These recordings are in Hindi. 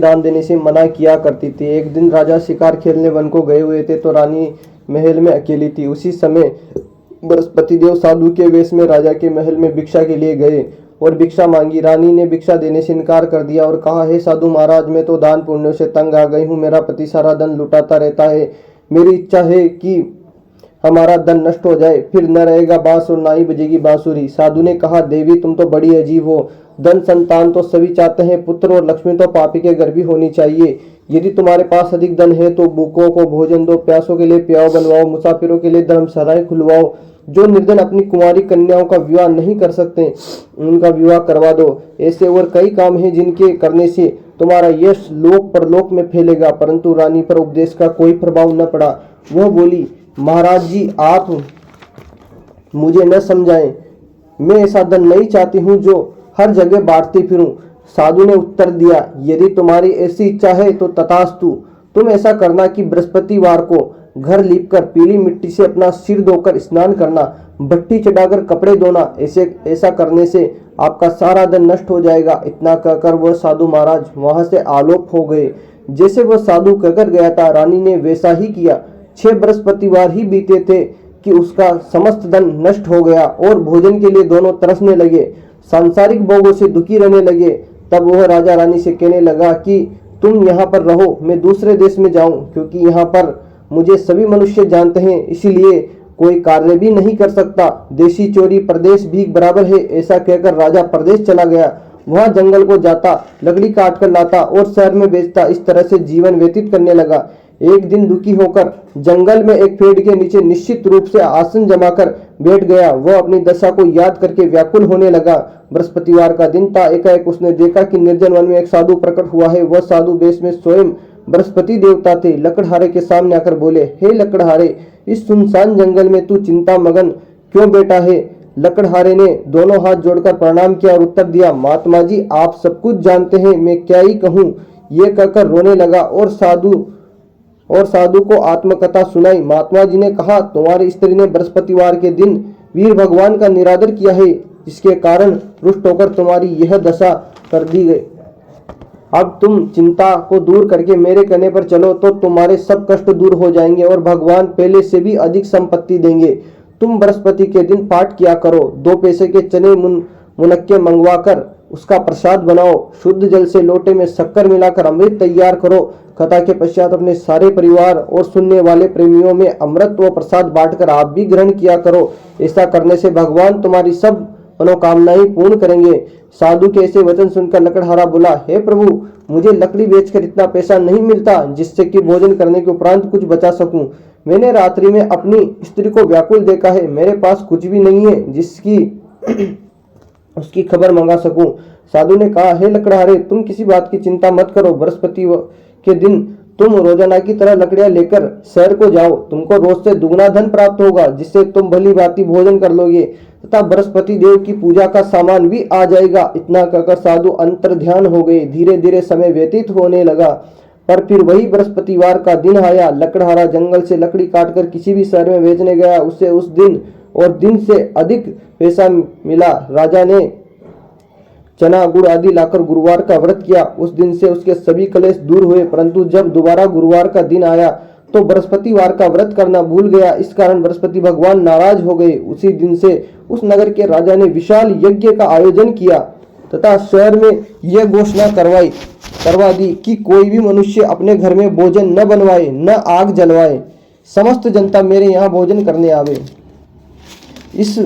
दान देने से मना किया करती थी। एक दिन राजा शिकार खेलने वन को गए हुए थे तो रानी महल में अकेली थी। उसी समय बृहस्पति देव साधु के वेश में राजा के महल में भिक्षा के लिए गए और भिक्षा मांगी। रानी ने भिक्षा देने से इनकार कर दिया और कहा, हे साधु महाराज, मैं तो दान पुण्यों से तंग आ गई हूँ। मेरा पति सारा धन लुटाता रहता है। मेरी इच्छा है कि हमारा धन नष्ट हो जाए, फिर न रहेगा बांस और ना ही बजेगी बांसुरी। साधु ने कहा, देवी तुम तो बड़ी अजीब हो। धन संतान तो सभी चाहते हैं, पुत्र और लक्ष्मी तो पापी के घर भी होनी चाहिए। यदि तुम्हारे पास अधिक धन है तो भूखों को भोजन दो, प्यासों के लिए प्याऊ बनवाओ, मुसाफिरों के लिए धर्मशालाएं खुलवाओ। जो निर्धन अपनी कुंवारी कन्याओं का विवाह नहीं कर सकते उनका विवाह करवा दो। ऐसे और कई काम हैं जिनके करने से तुम्हारा यश लोक परलोक में फैलेगा। परंतु रानी पर उपदेश का कोई प्रभाव न पड़ा। वह बोली, महाराज जी, आप मुझे न समझाएं। मैं ऐसा धन नहीं चाहती हूँ जो हर जगह बांटती फिरूं। साधु ने उत्तर दिया, यदि तुम्हारी ऐसी इच्छा है तो तथास्तु। तुम ऐसा करना कि बृहस्पतिवार को घर लीपकर पीली मिट्टी से अपना सिर धोकर स्नान करना, भट्टी चढ़ाकर कपड़े धोना। ऐसा करने से आपका सारा धन नष्ट हो जाएगा। इतना कहकर वह साधु महाराज वहां से आलोप हो गए। जैसे वह साधु कहकर गया था, रानी ने वैसा ही किया। 6 बृहस्पतिवार ही बीते थे कि उसका समस्त धन नष्ट हो गया और भोजन के लिए दोनों तरसने लगे, सांसारिक भोगों से दुखी रहने लगे। तब वह राजा रानी से कहने लगा कि तुम यहाँ पर रहो, मैं दूसरे देश में जाऊं, क्योंकि यहाँ पर मुझे सभी मनुष्य जानते हैं, इसीलिए कोई कार्य भी नहीं कर सकता। देशी चोरी परदेश भीख बराबर है। ऐसा कहकर राजा परदेश चला गया। वहां जंगल को जाता, लकड़ी काट कर लाता और शहर में बेचता। इस तरह से जीवन व्यतीत करने लगा। एक दिन दुखी होकर जंगल में एक पेड़ के नीचे निश्चित रूप से आसन जमाकर बैठ गया। वह अपनी दशा को याद करके व्याकुल होने लगा। बृहस्पतिवार का दिन था। एकाएक उसने देखा कि निर्जन वन में एक साधु प्रकट हुआ है। वह साधु वेश में स्वयं बृहस्पति देवता थे। लकड़हारे के सामने आकर बोले, हे लकड़हारे, इस सुनसान जंगल में तू चिंता मगन क्यों बैठा है? लकड़हारे ने दोनों हाथ जोड़कर प्रणाम किया और उत्तर दिया, महात्मा जी, आप सब कुछ जानते हैं, मैं क्या ही कहूँ। ये कहकर रोने लगा और साधु को आत्मकथा सुनाई। महात्मा जी ने कहा, तुम्हारी स्त्री ने बृहस्पतिवार के दिन वीर भगवान का निरादर किया है, जिसके कारण रुष्ट होकर तुम्हारी यह दशा कर दी गई। अब तुम चिंता को दूर करके मेरे कहने पर चलो तो तुम्हारे सब कष्ट दूर हो जाएंगे और भगवान पहले से भी अधिक संपत्ति देंगे। तुम बृहस्पति के दिन पाठ किया करो। 2 पैसे के चने मुनक्के मंगवाकर उसका प्रसाद बनाओ। शुद्ध जल से लोटे में शक्कर मिलाकर अमृत तैयार करो। कथा के पश्चात अपने सारे परिवार और सुनने वाले प्रेमियों में अमृत व प्रसाद बांटकर आप भी ग्रहण किया करो। ऐसा करने से भगवान तुम्हारी सब मनोकामनाएं पूर्ण करेंगे। साधु के ऐसे वचन सुनकर लकड़हारा बोला, हे प्रभु, मुझे लकड़ी बेचकर इतना पैसा नहीं मिलता जिससे कि भोजन करने के उपरांत कुछ बचा सकूं। मैंने रात्रि में अपनी स्त्री को व्याकुल देखा है। मेरे पास कुछ भी नहीं है जिसकी उसकी खबर मंगा सकूं। साधु ने कहा, हे लकड़हारे, तुम किसी बात की चिंता मत करो। बृहस्पति के दिन तुम रोजाना की तरह लकड़ियां लेकर शहर को जाओ। तुमको रोज से दुगना धन प्राप्त होगा, जिससे तुम भली भांति भोजन कर लोगे तथा बृहस्पति देव की पूजा का सामान भी आ जाएगा। इतना कहकर साधु अंतर ध्यान हो गए। धीरे धीरे समय व्यतीत होने लगा, पर फिर वही बृहस्पतिवार का दिन आया। लकड़हारा जंगल से लकड़ी काटकर किसी भी शहर में बेचने गया। उसे उस दिन और दिन से अधिक पैसा मिला। राजा ने चना गुड़ आदि लाकर गुरुवार का व्रत किया। उस दिन से उसके सभी कलेश दूर हुए। परंतु जब दोबारा गुरुवार का दिन आया तो बृहस्पतिवार का व्रत करना भूल गया। इस कारण बृहस्पति भगवान नाराज हो गए। उसी दिन से उस नगर के राजा ने विशाल यज्ञ का आयोजन किया तथा शहर में यह घोषणा करवा दी कि कोई भी मनुष्य अपने घर में भोजन न बनवाए, न आग जलवाए। समस्त जनता मेरे यहाँ भोजन करने आवे। इस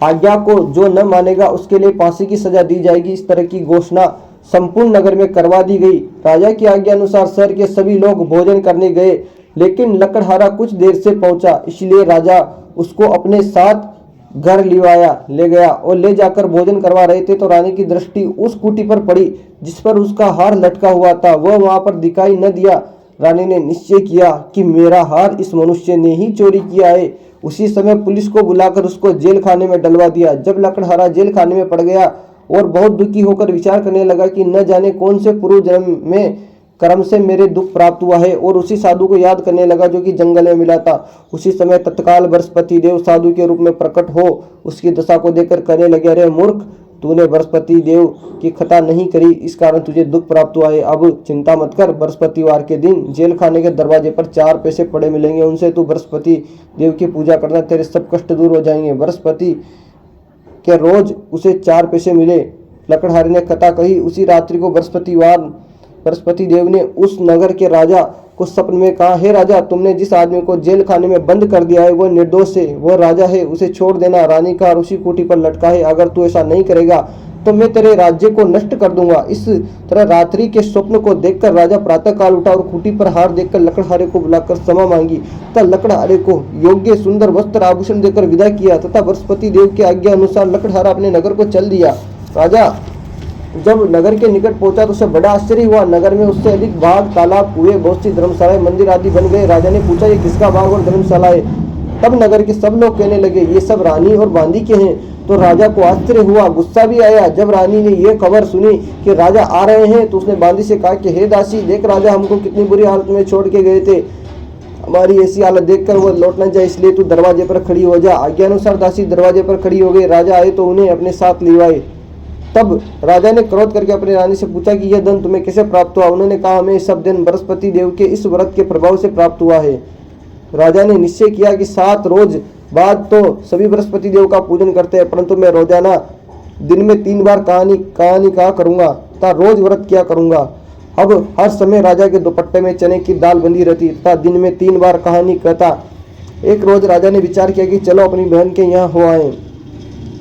आज्ञा को जो न मानेगा उसके लिए फांसी की सजा दी जाएगी। इस तरह की घोषणा संपूर्ण नगर में करवा दी गई। राजा की आज्ञा अनुसार शहर के सभी लोग भोजन करने गए, लेकिन लकड़हारा कुछ देर से पहुंचा, इसलिए राजा उसको अपने साथ घर ले गया और ले जाकर भोजन करवा रहे थे तो रानी की दृष्टि उस कुटी पर पड़ी जिस पर उसका हार लटका हुआ था। वह वहां पर दिखाई न दिया। रानी ने निश्चय किया कि मेरा हार इस मनुष्य ने ही चोरी किया है। उसी समय पुलिस को बुलाकर उसको जेल खाने में डलवा दिया। जब लकड़हारा जेल खाने में पड़ गया और बहुत दुखी होकर विचार करने लगा कि न जाने कौन से पूर्व जन्म में कर्म से मेरे दुख प्राप्त हुआ है, और उसी साधु को याद करने लगा जो कि जंगल में मिला था। उसी समय तत्काल बृहस्पति देव साधु के रूप में प्रकट हो उसकी दशा को देखकर कहने लगे, अरे मूर्ख, तूने बृहस्पति देव की कथा नहीं करी, इस कारण तुझे दुख प्राप्त हुआ है। अब चिंता मत कर, बृहस्पतिवार के दिन जेल खाने के दरवाजे पर 4 पैसे पड़े मिलेंगे, उनसे तू बृहस्पति देव की पूजा करना, तेरे सब कष्ट दूर हो जाएंगे। बृहस्पति के रोज उसे 4 पैसे मिले। लकड़हारे ने कथा कही। उसी रात्रि को बृहस्पति देव ने उस नगर के राजा को सपने में कहा, हे राजा, तुमने जिस आदमी को जेल खाने में बंद कर दिया है वह निर्दोष है, वह राजा है, उसे छोड़ देना। रानी का उसी खूंटी पर लटका है, अगर तू ऐसा नहीं करेगा तो मैं तेरे राज्य को नष्ट कर दूंगा। इस तरह रात्रि के स्वप्न को देखकर राजा प्रातः काल उठा और खूंटी पर हार देखकर लकड़हारे को बुलाकर क्षमा मांगी तथा लकड़हारे को योग्य सुंदर वस्त्र आभूषण देकर विदा किया तथा बृहस्पति देव की आज्ञा अनुसार लकड़हारा अपने नगर को चल दिया। राजा जब नगर के निकट पहुंचा तो उसे बड़ा आश्चर्य हुआ। नगर में उससे अधिक बाग, तालाब, कुएं, बहुत सी धर्मशालाएं, मंदिर आदि बन गए। राजा ने पूछा, ये किसका बाग और धर्मशाला है? तब नगर के सब लोग कहने लगे, ये सब रानी और बांदी के हैं। तो राजा को आश्चर्य हुआ, गुस्सा भी आया। जब रानी ने यह खबर सुनी कि राजा आ रहे हैं तो उसने बांदी से कहा कि हे दासी, देख राजा हमको कितनी बुरी हालत में छोड़ के गए थे, हमारी ऐसी हालत देखकर वो लौट न जाए, इसलिए तू दरवाजे पर खड़ी हो जा। आज्ञा अनुसार दासी दरवाजे पर खड़ी हो गई। राजा आए तो उन्हें अपने साथ ले आए। तब राजा ने क्रोध करके अपनी रानी से पूछा कि यह धन तुम्हें कैसे प्राप्त हुआ? उन्होंने कहा, हमें सब दिन बृहस्पति देव के इस व्रत के प्रभाव से प्राप्त हुआ है। राजा ने निश्चय किया कि 7 रोज बाद तो सभी बृहस्पति देव का पूजन करते हैं, परंतु मैं रोजाना दिन में 3 बार कहानी कहा करूंगा तथा रोज व्रत किया करूंगा। अब हर समय राजा के दुपट्टे में चने की दाल बंधी रहती तथा दिन में 3 बार कहानी कहता। एक रोज राजा ने विचार किया कि चलो अपनी बहन के यहाँ हो आए।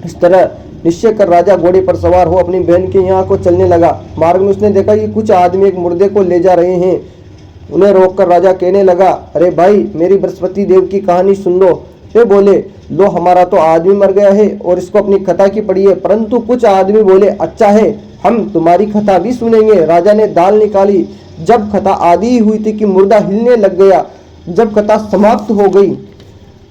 इस तरह निश्चय कर राजा घोड़े पर सवार हो अपनी बहन के यहाँ को चलने लगा। मार्ग में उसने देखा कि कुछ आदमी एक मुर्दे को ले जा रहे हैं। उन्हें रोककर राजा कहने लगा, अरे भाई, मेरी बृहस्पति देव की कहानी सुन लो। वे बोले, लो, हमारा तो आदमी मर गया है और इसको अपनी कथा की पड़ी है। परंतु कुछ आदमी बोले, अच्छा है, हम तुम्हारी कथा भी सुनेंगे। राजा ने दाल निकाली। जब कथा आधी हुई थी कि मुर्दा हिलने लग गया। जब कथा समाप्त हो गई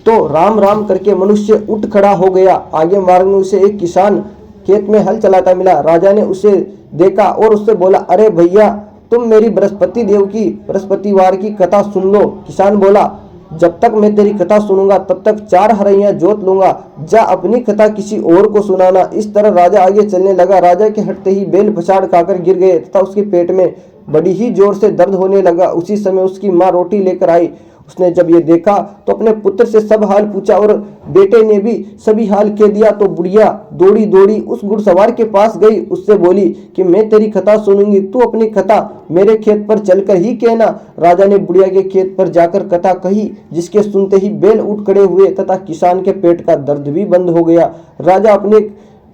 तो राम राम करके मनुष्य उठ खड़ा हो गया। आगे मार्ग में उसे एक किसान खेत में हल चलाता मिला। राजा ने उसे देखा और उससे बोला, अरे भैया, तुम मेरी बृहस्पति देव की बृहस्पतिवार की कथा सुन लो। किसान बोला, जब तक मैं तेरी कथा सुनूंगा तब तक 4 हरैया जोत लूंगा, जा अपनी कथा किसी और को सुनाना। इस तरह राजा आगे चलने लगा। राजा के हटते ही बैल पछाड़ खाकर गिर गए तथा उसके पेट में बड़ी ही जोर से दर्द होने लगा। उसी समय उसकी माँ रोटी लेकर आई। उसने जब ये देखा तो अपने पुत्र से सब हाल पूछा और बेटे ने भी सभी हाल कह दिया। तो बुढ़िया दौड़ी दौड़ी उस घुड़सवार के पास गई। उससे बोली कि मैं तेरी कथा सुनूंगी, तू अपनी कथा मेरे खेत पर चलकर ही कहना। राजा ने बुढ़िया के खेत पर जाकर कथा कही, जिसके सुनते ही बैल उठ खड़े हुए तथा किसान के पेट का दर्द भी बंद हो गया। राजा अपने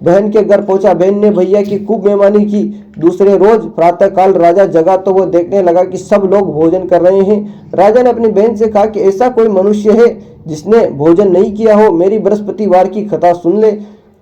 बहन के घर पहुंचा। बहन ने भैया की खूब मेहमानी की। दूसरे रोज प्रातः काल राजा जगा तो वो देखने लगा कि सब लोग भोजन कर रहे हैं। राजा ने अपनी बहन से कहा कि ऐसा कोई मनुष्य है जिसने भोजन नहीं किया हो, मेरी बृहस्पतिवार की कथा सुन ले।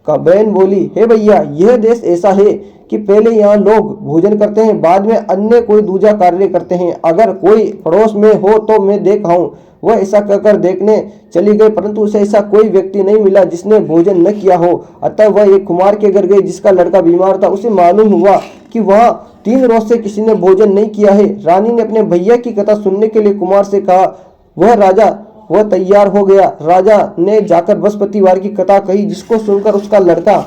का बहन बोली, हे भैया, यह देश ऐसा है कि पहले यहाँ लोग भोजन करते हैं, बाद में अन्य कोई दूजा कार्य करते हैं। अगर कोई पड़ोस में हो तो मैं देख आऊं। वह ऐसा कहकर देखने चली गई, परंतु उसे ऐसा कोई व्यक्ति नहीं मिला जिसने भोजन न किया हो। अतः वह एक कुमार के घर गई जिसका लड़का बीमार था। उसे मालूम हुआ कि वहाँ 3 रोज से किसी ने भोजन नहीं किया है। रानी ने अपने भैया की कथा सुनने के लिए कुमार से कहा। वह तैयार हो गया। राजा ने जाकर बृहस्पतिवार की कथा कही, जिसको सुनकर उसका लड़का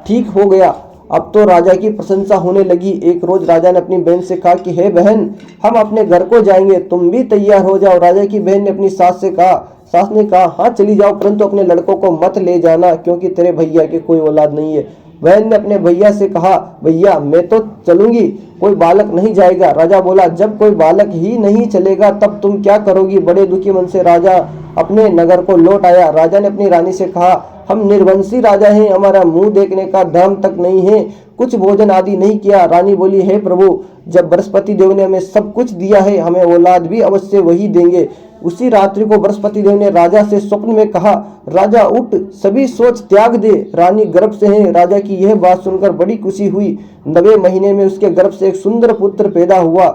ठीक हो गया। अब तो राजा की प्रशंसा होने लगी। एक रोज राजा ने अपनी बहन से कहा कि हे बहन, हम अपने घर को जाएंगे, तुम भी तैयार हो जाओ। राजा की बहन ने अपनी सास से कहा। सास ने कहा, हाँ चली जाओ, परंतु अपने लड़कों को मत ले जाना, क्योंकि तेरे भैया के कोई औलाद नहीं है। बहन ने अपने भैया से कहा, भैया मैं तो चलूंगी, कोई बालक नहीं जाएगा। राजा बोला, जब कोई बालक ही नहीं चलेगा तब तुम क्या करोगी? बड़े दुखी मन से राजा अपने नगर को लौट आया। राजा ने अपनी रानी से कहा, हम निर्वंशी राजा हैं, हमारा मुंह देखने का धर्म तक नहीं है, कुछ भोजन आदि नहीं किया। रानी बोली, हे प्रभु, जब बृहस्पति देव ने हमें सब कुछ दिया है, हमें औलाद भी अवश्य वही देंगे। उसी रात्रि को बृहस्पति देव ने राजा से स्वप्न में कहा, राजा उठ, सभी सोच त्याग दे, रानी गर्भ से है। राजा की यह बात सुनकर बड़ी खुशी हुई। 9वें महीने में उसके गर्भ से एक सुंदर पुत्र पैदा हुआ।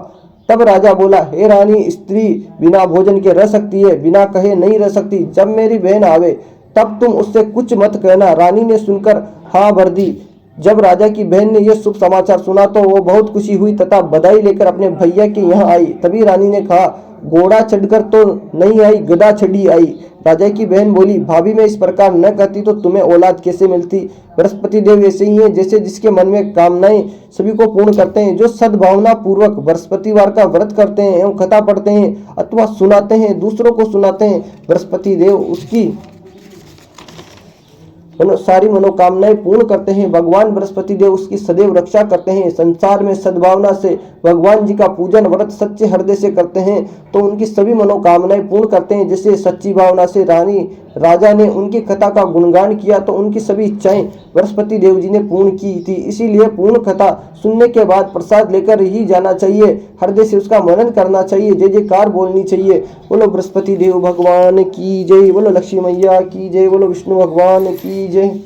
तब राजा बोला, हे रानी, स्त्री बिना भोजन के रह सकती है, बिना कहे नहीं रह सकती। जब मेरी बहन आवे तब तुम उससे कुछ मत कहना। रानी ने सुनकर हाँ भर दी। जब राजा की बहन ने यह शुभ समाचार सुना तो वो बहुत खुशी हुई तथा बधाई लेकर अपने भैया के यहाँ आई। तभी रानी ने कहा, घोड़ा चढ़कर तो नहीं आई, गधा चढ़ी आई। राजा की बहन बोली, भाभी मैं इस प्रकार न करती तो तुम्हें औलाद कैसे मिलती। बृहस्पति देव ऐसे ही हैं जैसे जिसके मन में कामनाएं सभी को पूर्ण करते हैं। जो सद्भावना पूर्वक बृहस्पतिवार का व्रत करते हैं एवं कथा पढ़ते हैं अथवा सुनाते हैं, दूसरों को सुनाते हैं, बृहस्पति देव उसकी सारी मनोकामनाएं पूर्ण करते हैं। भगवान बृहस्पति देव उसकी सदैव रक्षा करते हैं। संसार में सद्भावना से भगवान जी का पूजन व्रत सच्चे हृदय से करते हैं तो उनकी सभी मनोकामनाएं पूर्ण करते हैं। जैसे सच्ची भावना से राजा ने उनकी कथा का गुणगान किया तो उनकी सभी इच्छाएं बृहस्पति देव जी ने पूर्ण की थी। इसीलिए पूर्ण कथा सुनने के बाद प्रसाद लेकर ही जाना चाहिए, हृदय से उसका मनन करना चाहिए, जय जयकार बोलनी चाहिए। बोलो बृहस्पति देव भगवान की जय, बोलो लक्ष्मी मैया की जय, बोलो विष्णु भगवान की जय।